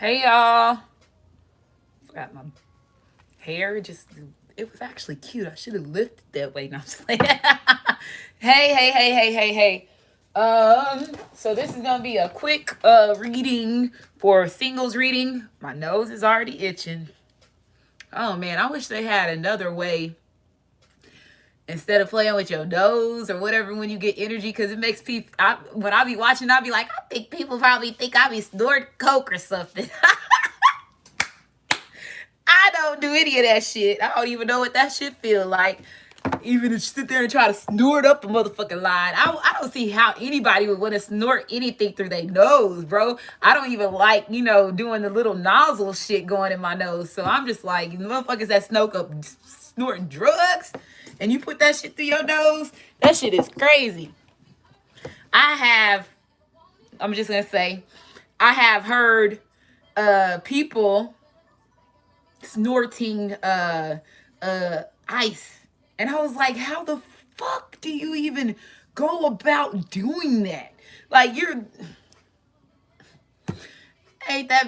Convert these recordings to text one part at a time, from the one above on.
Hey y'all. Forgot my hair. It was actually cute. I should have lifted that way. No, I'm just like, hey. So this is gonna be a quick reading for singles reading. My nose is already itching. Oh man, I wish they had another way instead of playing with your nose or whatever when you get energy, because it makes people. When I be watching, I be like, I think people probably think I be snorting coke or something. I don't do any of that shit. I don't even know what that shit feel like. Even to sit there and try to snort up a motherfucking line. I don't see how anybody would want to snort anything through their nose, bro. I don't even like, doing the little nozzle shit going in my nose. So I'm just like, motherfuckers that smoke up snorting drugs and you put that shit through your nose, that shit is crazy. I'm just gonna say, I have heard people snorting ice. And I was like, how the fuck do you even go about doing that? Like, it ain't that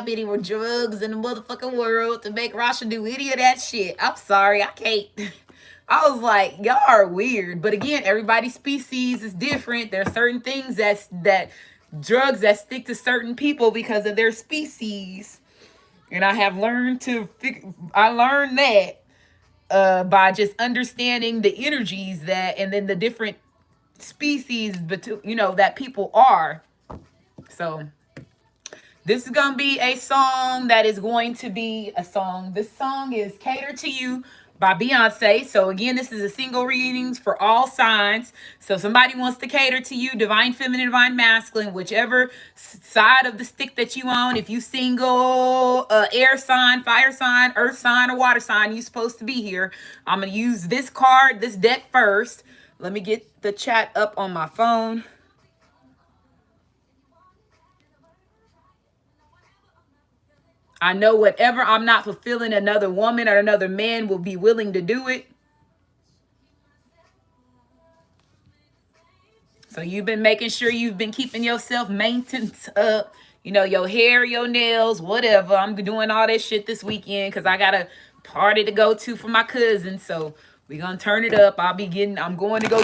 many more drugs in the motherfucking world to make Rasha do any of that shit. I'm sorry, I can't. I was like, y'all are weird. But again, everybody's species is different. There are certain things that drugs that stick to certain people because of their species. And I have learned I learned that by just understanding the energies and then the different species, that people are. So this is going to be a song that is going to be a song. This song is Cater to You by Beyonce. So again, this is a single readings for all signs. So if somebody wants to cater to you, divine feminine, divine masculine, whichever side of the stick that you own. If you single, air sign, fire sign, earth sign, or water sign, you supposed to be here. I'm going to use this card, this deck first. Let me get the chat up on my phone. I know whatever I'm not fulfilling, another woman or another man will be willing to do it. So you've been making sure you've been keeping yourself maintained up, your hair, your nails, whatever. I'm doing all that shit this weekend because I got a party to go to for my cousin. So we're going to turn it up. I'm going to go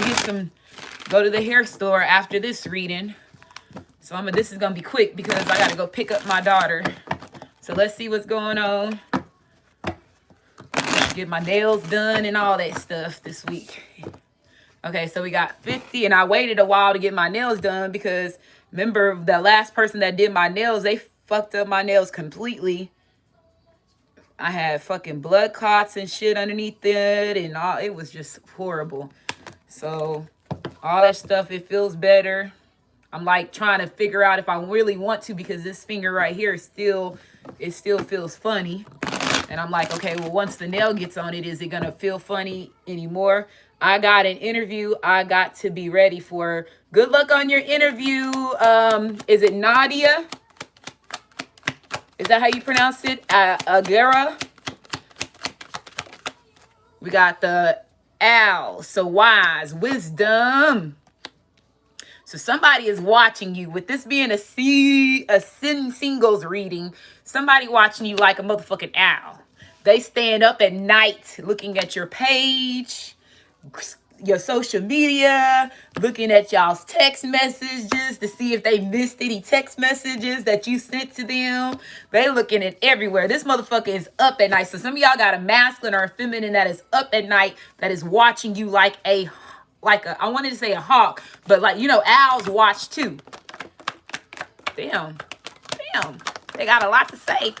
to the hair store after this reading. So this is going to be quick because I got to go pick up my daughter. So let's see what's going on. Get my nails done and all that stuff this week. Okay, so we got 50, and I waited a while to get my nails done because remember the last person that did my nails, they fucked up my nails completely. I had fucking blood clots and shit underneath it, and it was just horrible. So all that stuff, it feels better. I'm like trying to figure out if I really want to, because this finger right here still feels funny. And I'm like, okay, well, once the nail gets on it, is it going to feel funny anymore? I got an interview I got to be ready for. Good luck on your interview. Is it Nadia? Is that how you pronounce it? Agera? We got the owl. So wise, wisdom. So somebody is watching you. With this being a singles reading, somebody watching you like a motherfucking owl. They stand up at night looking at your page, your social media, looking at y'all's text messages to see if they missed any text messages that you sent to them. They looking at everywhere. This motherfucker is up at night. So some of y'all got a masculine or a feminine that is up at night that is watching you like I wanted to say a hawk, but owls watch too. Damn. They got a lot to say.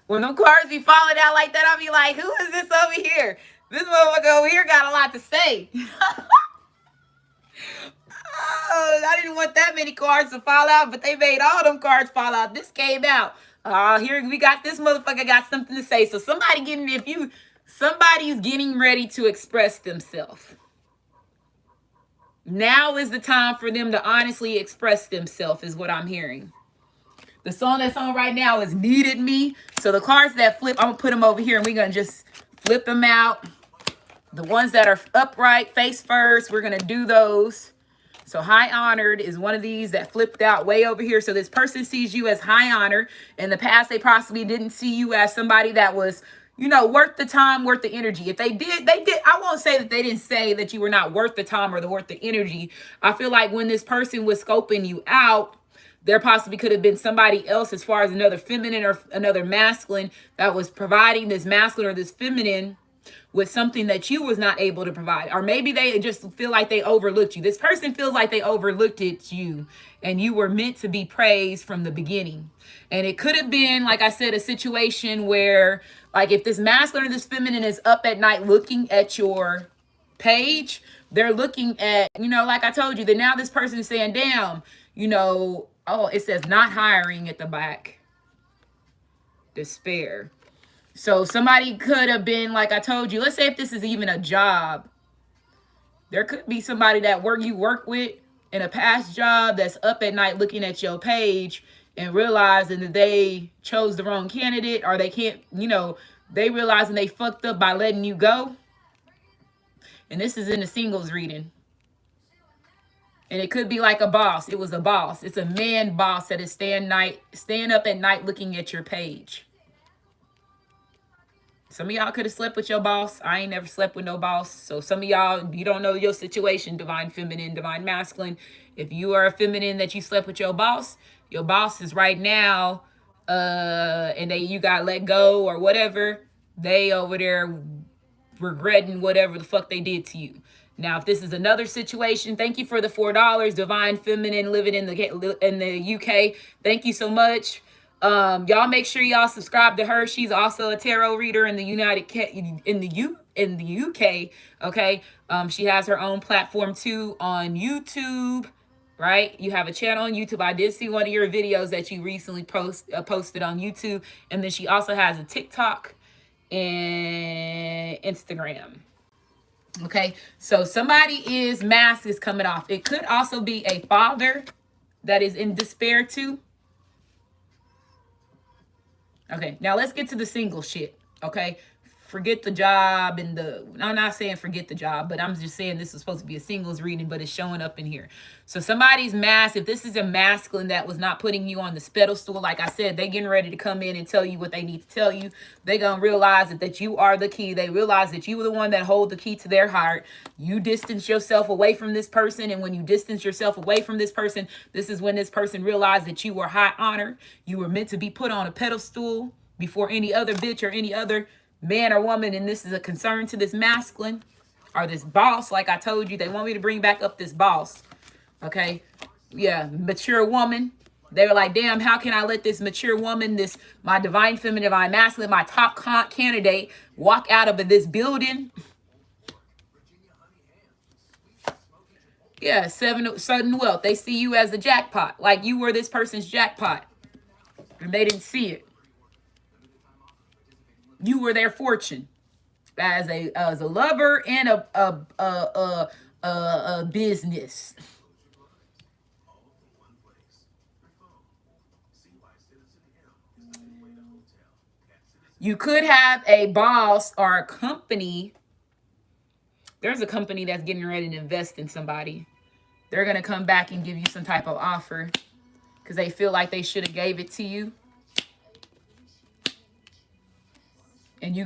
When them cards be falling out like that, I'll be like, who is this over here? This motherfucker over here got a lot to say. Oh, I didn't want that many cards to fall out, but they made all them cards fall out. This came out. Here we got this motherfucker got something to say. So somebody's getting ready to express themselves. Now is the time for them to honestly express themselves, is what I'm hearing. The song that's on right now is Needed Me. So the cards that flip, I'm going to put them over here and we're going to just flip them out. The ones that are upright, face first, we're going to do those. So high honored is one of these that flipped out way over here. So this person sees you as high honor. In the past, they possibly didn't see you as somebody that was, you know, worth the time, worth the energy. If they did, they did. I won't say that they didn't say that you were not worth the time or the worth the energy. I feel like when this person was scoping you out, there possibly could have been somebody else as far as another feminine or another masculine that was providing this masculine or this feminine with something that you was not able to provide. Or maybe they just feel like they overlooked you. This person feels like they overlooked you and you were meant to be praised from the beginning. And it could have been, like I said, a situation where, like, if this masculine or this feminine is up at night looking at your page, they're looking at, you know, like I told you, that now this person is saying, damn, you know, oh, it says not hiring at the back. Despair. So somebody could have been, like I told you, let's say if this is even a job, there could be somebody that you work with in a past job that's up at night looking at your page and realizing that they chose the wrong candidate, or they can't, you know, they realizing they fucked up by letting you go. And this is in the singles reading. And it could be like a boss. It was a boss. It's a man boss that is staying up at night looking at your page. Some of y'all could have slept with your boss. I ain't never slept with no boss. So some of y'all, you don't know your situation, divine feminine, divine masculine. If you are a feminine that you slept with your boss is right now, and you got let go or whatever, they over there regretting whatever the fuck they did to you. Now, if this is another situation, thank you for the $4, divine feminine living in the UK. Thank you so much. Y'all make sure y'all subscribe to her. She's also a tarot reader in the UK. Okay. She has her own platform too on YouTube. Right? You have a channel on YouTube. I did see one of your videos that you recently posted on YouTube, and then she also has a TikTok and Instagram. Okay, so somebody mask is coming off. It could also be a father that is in despair too. Okay, now let's get to the single shit. Okay, forget the job and I'm not saying forget the job, but I'm just saying this is supposed to be a singles reading, but it's showing up in here. So somebody's mask, if this is a masculine that was not putting you on this pedestal, like I said, they getting ready to come in and tell you what they need to tell you. They gonna realize that you are the key. They realize that you are the one that hold the key to their heart. You distance yourself away from this person, and when you distance yourself away from this person, this is when this person realized that you were high honor. You were meant to be put on a pedestal before any other bitch or any other man or woman, and this is a concern to this masculine or this boss. Like I told you, they want me to bring back up this boss. Okay, yeah, mature woman. They were like, damn, how can I let this mature woman, my divine feminine, divine masculine, my top candidate, walk out of this building? Yeah, sudden wealth. They see you as a jackpot, like you were this person's jackpot, and they didn't see it. You were their fortune as a lover and a business. You could have a boss or a company. There's a company that's getting ready to invest in somebody. They're going to come back and give you some type of offer because they feel like they should have gave it to you. And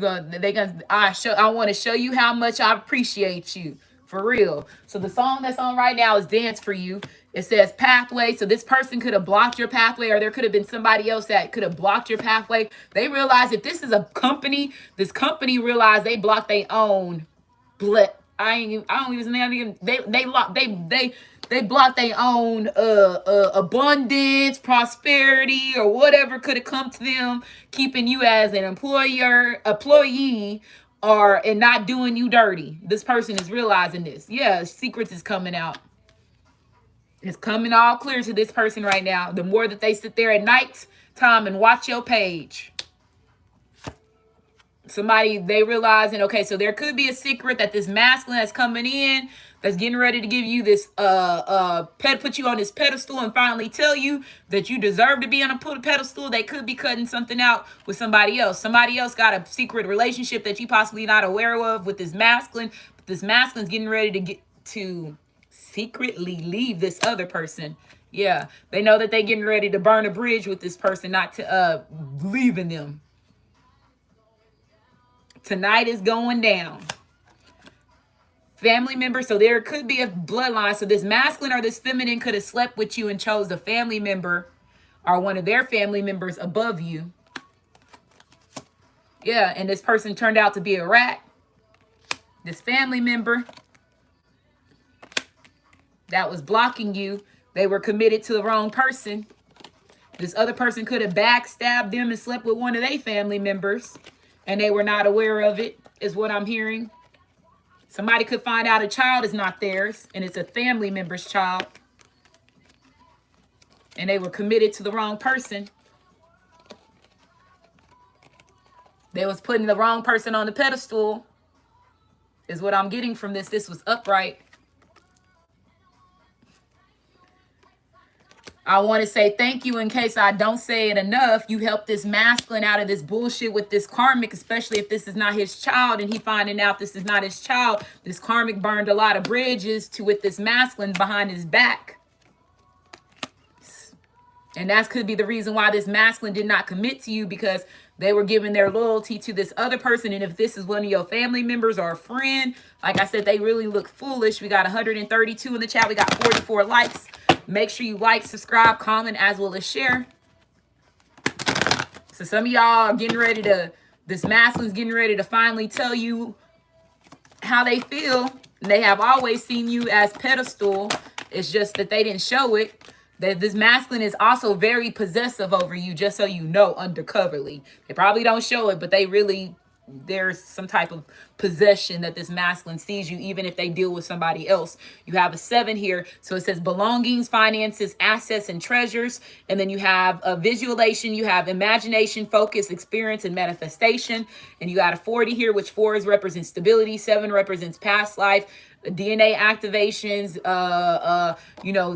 I want to show you how much I appreciate you. For real. So the song that's on right now is Dance for You. It says pathway. So this person could have blocked your pathway, or there could have been somebody else that could have blocked your pathway. They realize if this is a company, this company realized they blocked their own they blocked their own abundance, prosperity, or whatever could have come to them, keeping you as an employee, and not doing you dirty. This person is realizing this. Yeah, secrets is coming out. It's coming all clear to this person right now. The more that they sit there at night time and watch your page. They realizing, okay, so there could be a secret that this masculine that's coming in, that's getting ready to give you this put you on this pedestal and finally tell you that you deserve to be on a pedestal. They could be cutting something out with somebody else. Somebody else got a secret relationship that you possibly not aware of with this masculine. But this masculine's getting ready to secretly leave this other person. Yeah, they know that they getting ready to burn a bridge with this person, not to leaving them. Tonight is going down. Family member, so there could be a bloodline. So this masculine or this feminine could have slept with you and chose a family member or one of their family members above you. Yeah, and this person turned out to be a rat. This family member that was blocking you, they were committed to the wrong person. This other person could have backstabbed them and slept with one of their family members, and they were not aware of it, is what I'm hearing. Somebody could find out a child is not theirs, and it's a family member's child, and they were committed to the wrong person. They was putting the wrong person on the pedestal, is what I'm getting from this. This was upright. I want to say thank you in case I don't say it enough. You helped this masculine out of this bullshit with this karmic, especially if this is not his child and he finding out this is not his child. This karmic burned a lot of bridges with this masculine behind his back. And that could be the reason why this masculine did not commit to you, because they were giving their loyalty to this other person. And if this is one of your family members or a friend, like I said, they really look foolish. We got 132 in the chat. We got 44 likes. Make sure you like, subscribe, comment, as well as share. So some of y'all are getting ready to, this masculine's getting ready to finally tell you how they feel. And they have always seen you as pedestal. It's just that they didn't show it. That this masculine is also very possessive over you, just so you know, undercoverly. They probably don't show it, but they really, there's some type of possession that this masculine sees you, even if they deal with somebody else. You have a 7 here. So it says belongings, finances, assets, and treasures. And then you have a visualization. You have imagination, focus, experience, and manifestation. And you got a 40 here, which 4 represents stability. 7 represents past life. DNA activations,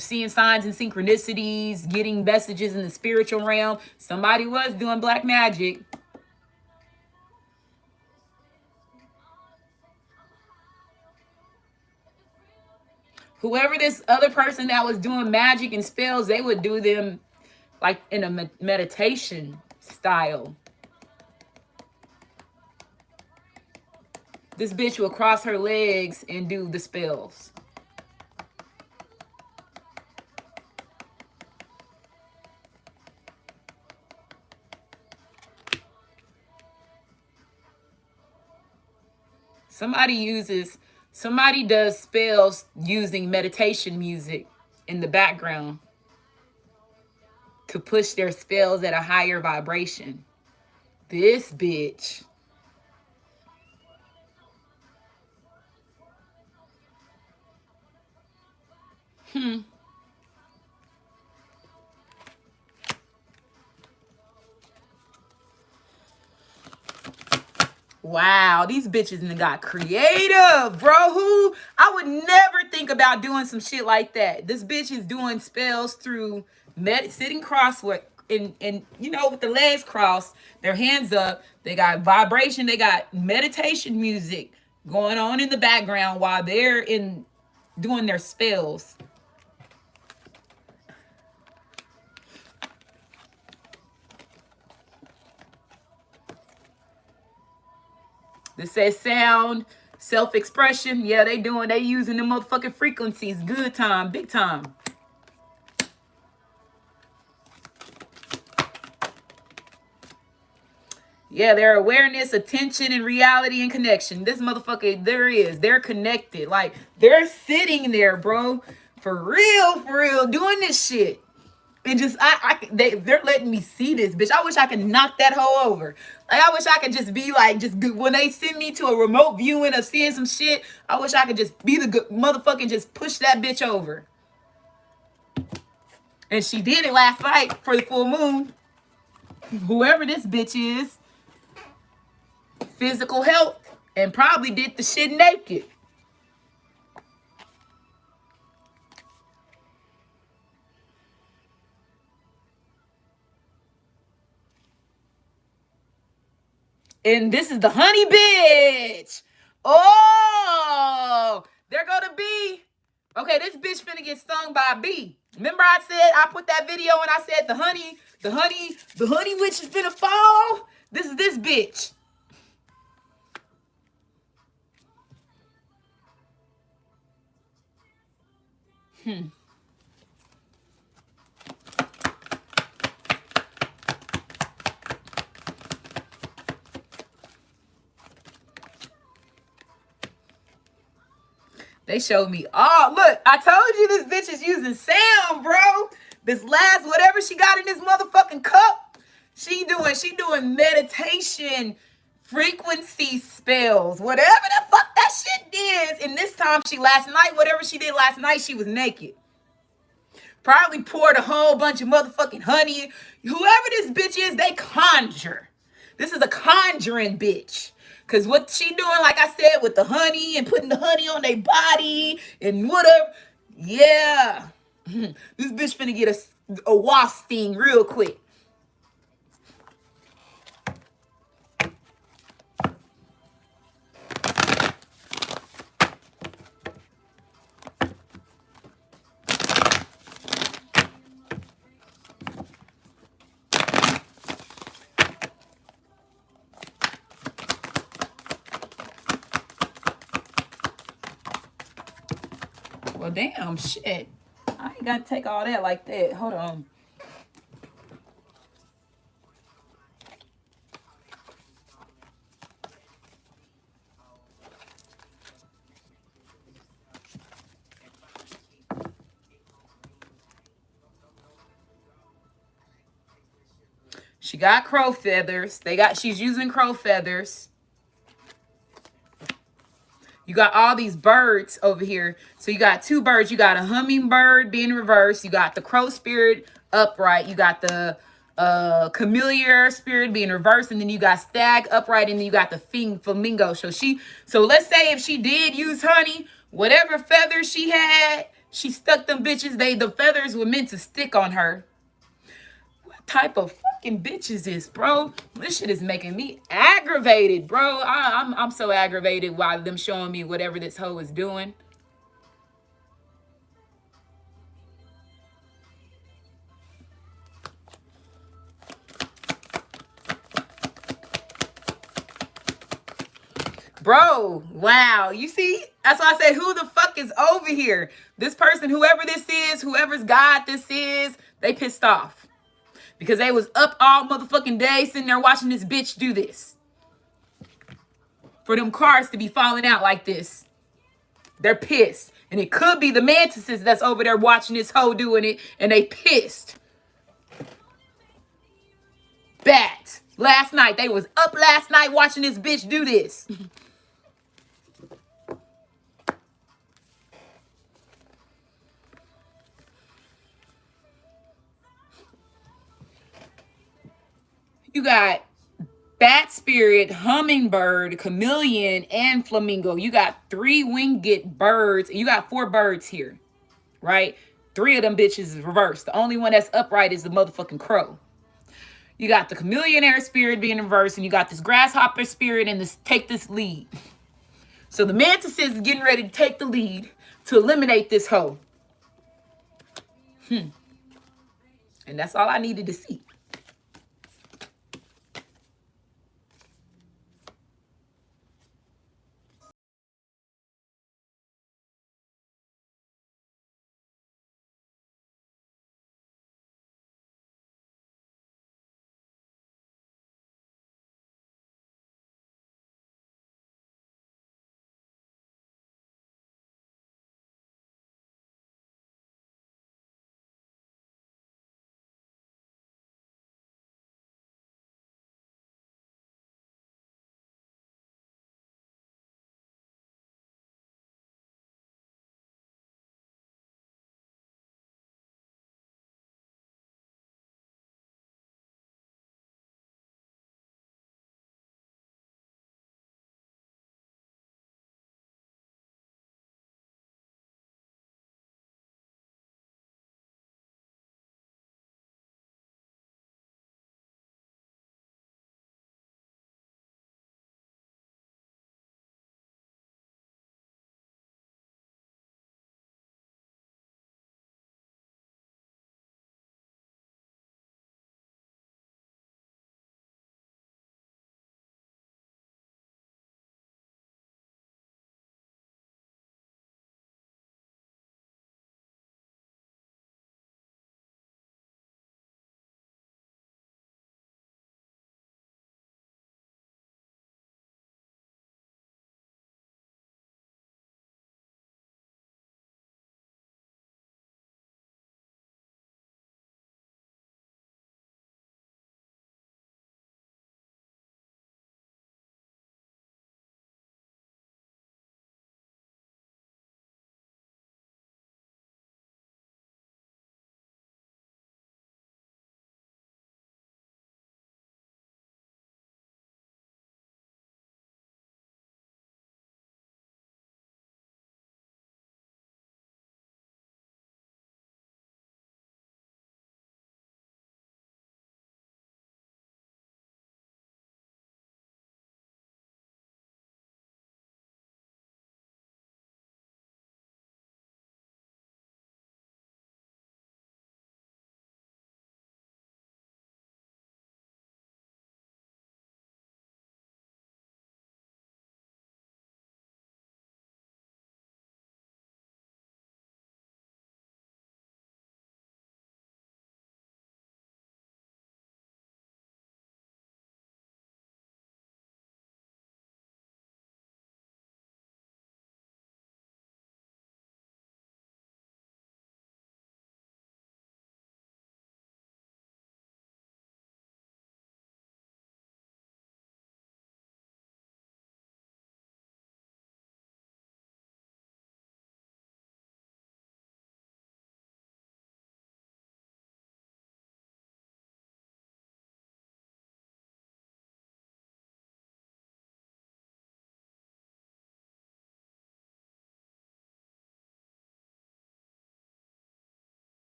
seeing signs and synchronicities, getting messages in the spiritual realm. Somebody was doing black magic. Whoever this other person that was doing magic and spells, they would do them like in a meditation style. This bitch will cross her legs and do the spells. Somebody does spells using meditation music in the background to push their spells at a higher vibration. This bitch. Wow, these bitches got creative, bro. Who? I would never think about doing some shit like that. This bitch is doing spells through sitting crosswise and with the legs crossed, their hands up. They got vibration. They got meditation music going on in the background while they're doing their spells. This says sound, self-expression. Yeah, they using the motherfucking frequencies. Good time, big time. Yeah, their awareness, attention, and reality and connection. This motherfucker, they're connected. Like, they're sitting there, bro. For real, doing this shit. And just, they're letting me see this, bitch. I wish I could knock that hoe over. Like, I wish I could just be like, when they send me to a remote viewing of seeing some shit, I wish I could just be the good motherfucker and just push that bitch over. And she did it last night for the full moon. Whoever this bitch is, physical health, and probably did the shit naked. And this is the honey bitch. Oh, they're going to be Okay, this bitch finna get stung by a bee. Remember I said, I put that video and I said the honey witch is finna fall? This is this bitch. They showed me, oh, look, I told you this bitch is using sound, bro. This last, whatever she got in this motherfucking cup, she doing meditation frequency spells, whatever the fuck that shit is. And this time last night, whatever she did last night, she was naked. Probably poured a whole bunch of motherfucking honey. Whoever this bitch is, they conjure. This is a conjuring bitch. Cause what she doing, like I said, with the honey and putting the honey on their body and whatever. Yeah. This bitch finna get a wasp sting real quick. Well, damn, shit. I ain't gotta take all that like that. Hold on. She got crow feathers. She's using crow feathers. You got all these birds over here. So you got two birds. You got a hummingbird being reversed. You got the crow spirit upright. You got the chameleon spirit being reversed. And then you got stag upright. And then you got the flamingo. So let's say if she did use honey, whatever feathers she had, she stuck them bitches. The feathers were meant to stick on her. Type of fucking bitch is this, bro? This shit is making me aggravated, bro. I'm so aggravated while them showing me whatever this hoe is doing. Bro, wow. You see? That's why I say, who the fuck is over here? This person, whoever this is, whoever's God this is, they pissed off. Because they was up all motherfucking day sitting there watching this bitch do this. For them cars to be falling out like this. They're pissed. And it could be the mantises that's over there watching this hoe doing it. And they pissed. Bats. Last night. They was up last night watching this bitch do this. You got bat spirit, hummingbird, chameleon, and flamingo. You got 3 winged birds. You got 4 birds here, right? 3 of them bitches is reversed. The only one that's upright is the motherfucking crow. You got the chameleon air spirit being reversed, and you got this grasshopper spirit and this take this lead. So the mantises is getting ready to take the lead to eliminate this hoe. And that's all I needed to see.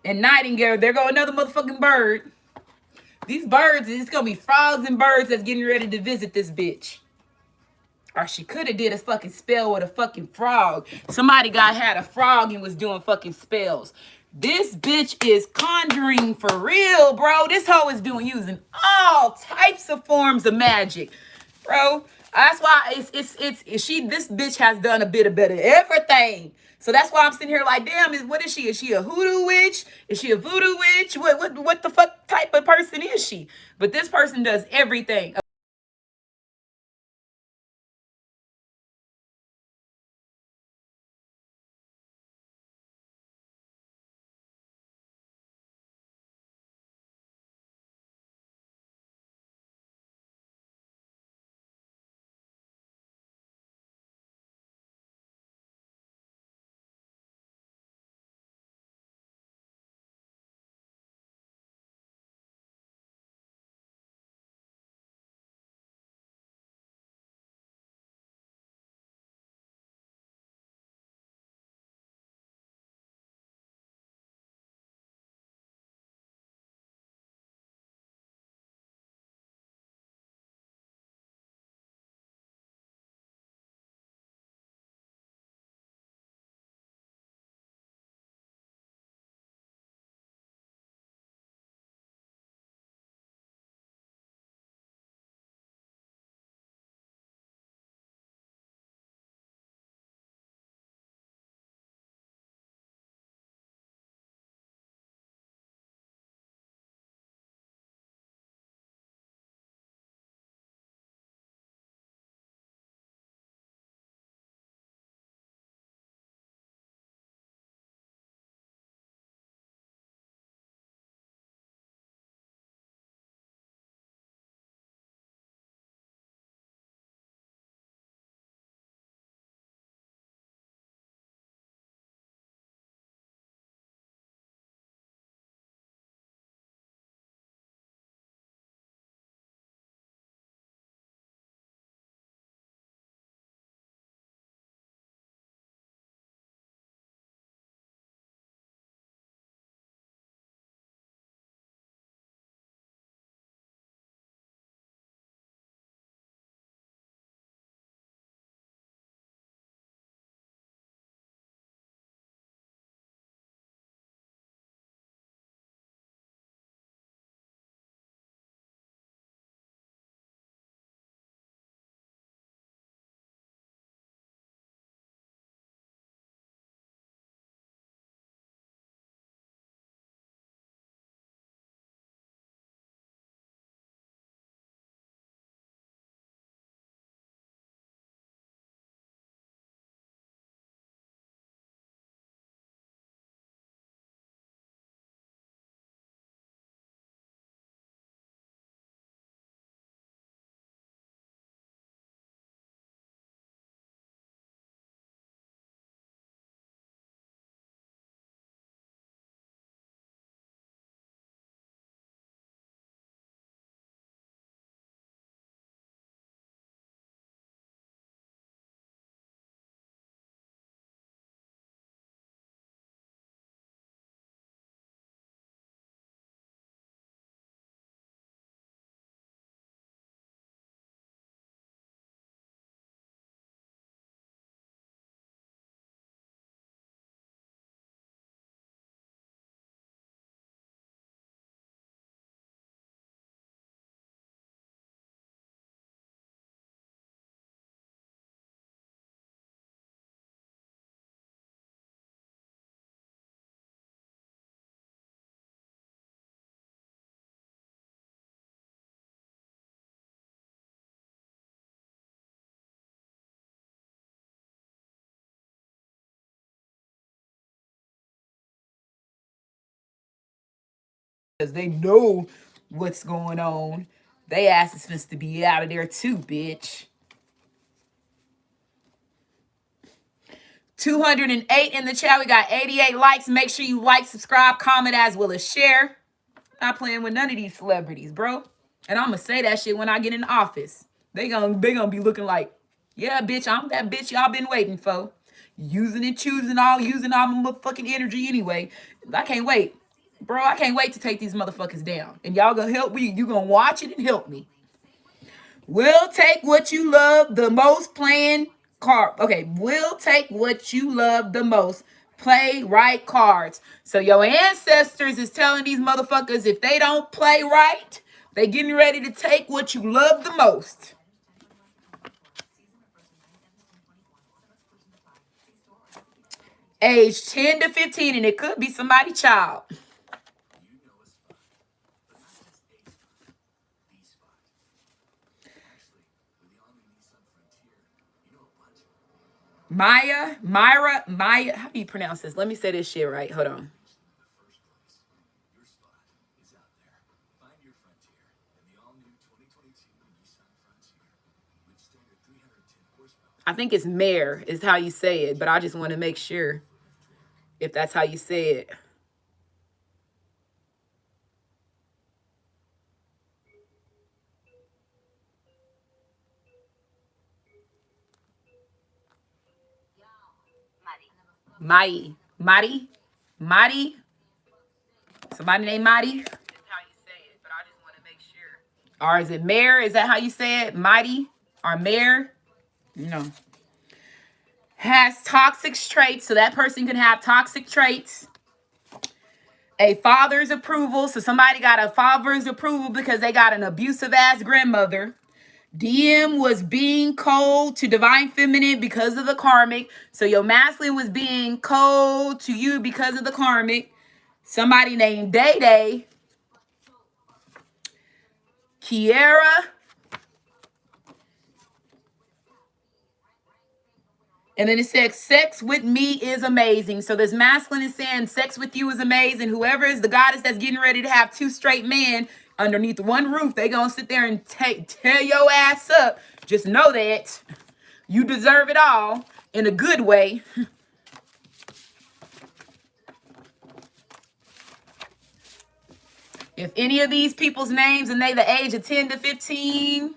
And nightingale, there go another motherfucking bird. These birds, it's gonna be frogs and birds that's getting ready to visit this bitch. Or she could have did a fucking spell with a fucking frog. Somebody got had a frog and was doing fucking spells. This bitch is conjuring for real, bro. This hoe is using all types of forms of magic, bro. That's why it's she. This bitch has done a bit of better everything. So that's why I'm sitting here like, damn, what is she? Is she a hoodoo witch? Is she a voodoo witch? What the fuck type of person is she? But this person does everything. Because they know what's going on. They ass is supposed to be out of there too, bitch. 208 in the chat. We got 88 likes. Make sure you like, subscribe, comment, as well as share. Not playing with none of these celebrities, bro. And I'm gonna say that shit when I get in the office. They gonna be looking like, yeah, bitch, I'm that bitch y'all been waiting for. Using all my motherfucking energy anyway. I can't wait. Bro, I can't wait to take these motherfuckers down. And y'all gonna help me. You gonna watch it and help me. We'll take what you love the most playing card. Okay, we'll take what you love the most. Play right cards. So your ancestors is telling these motherfuckers if they don't play right, they getting ready to take what you love the most. Age 10 to 15, and it could be somebody's child. Myra, how do you pronounce this? Let me say this shit right. Hold on. I think it's Mare is how you say it, but I just want to make sure if that's how you say it. Mari. Somebody named Mari. That's how you say it, but I just want to make sure. Or is it Mare? Is that how you say it? Mighty or Mare? No. Has toxic traits, so that person can have toxic traits. A father's approval, so somebody got a father's approval because they got an abusive ass grandmother. DM was being cold to divine feminine because of the karmic. So your masculine was being cold to you because of the karmic. Somebody named Day Day. Kiera. And then it says, sex with me is amazing. So this masculine is saying sex with you is amazing. Whoever is the goddess that's getting ready to have two straight men underneath one roof, they gonna sit there and tear your ass up. Just know that you deserve it all in a good way. If any of these people's names and they the age of 10 to 15,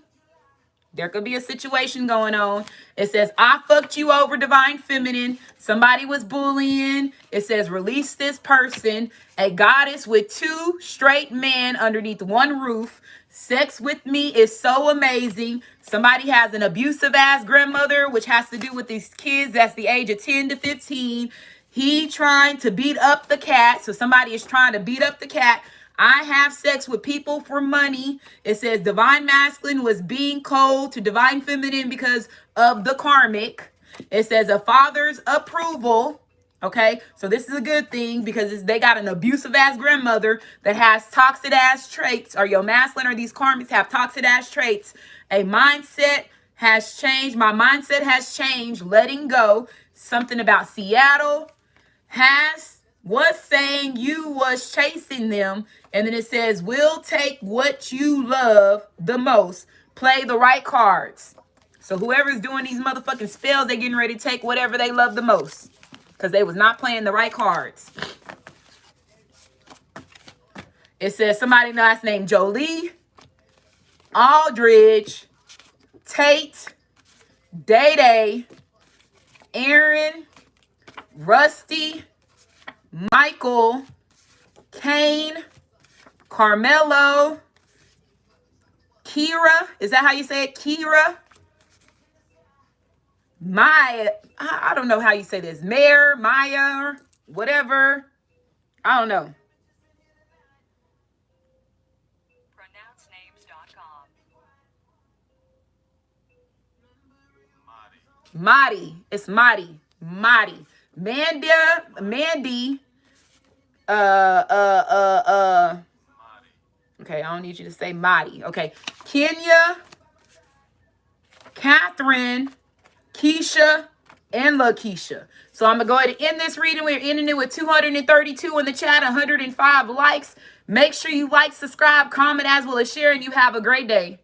there could be a situation going on. It says, I fucked you over, divine feminine. Somebody was bullying. It says, release this person. A goddess with two straight men underneath one roof. Sex with me is so amazing. Somebody has an abusive ass grandmother, which has to do with these kids that's the age of 10 to 15. He trying to beat up the cat. So somebody is trying to beat up the cat. I have sex with people for money. It says divine masculine was being cold to divine feminine because of the karmic. It says a father's approval. Okay, so this is a good thing because they got an abusive ass grandmother that has toxic ass traits, or your masculine or these karmics have toxic ass traits. A mindset has changed. My mindset has changed. Letting go. Something about Seattle was saying you was chasing them. And then it says, we'll take what you love the most. Play the right cards. So whoever's doing these motherfucking spells, they getting ready to take whatever they love the most. Because they was not playing the right cards. It says somebody last name Jolie, Aldridge, Tate, Day Day, Aaron, Rusty, Michael, Kane, Carmelo, Kira. Is that how you say it? Kira. Maya. I don't know how you say this. Maya, whatever. I don't know. Madi. It's Madi. Mandy. Okay, I don't need you to say Madi. Okay. Kenya, Catherine, Keisha, and LaKeisha. So I'm going to go ahead and end this reading. We're ending it with 232 in the chat, 105 likes. Make sure you like, subscribe, comment, as well as share, and you have a great day.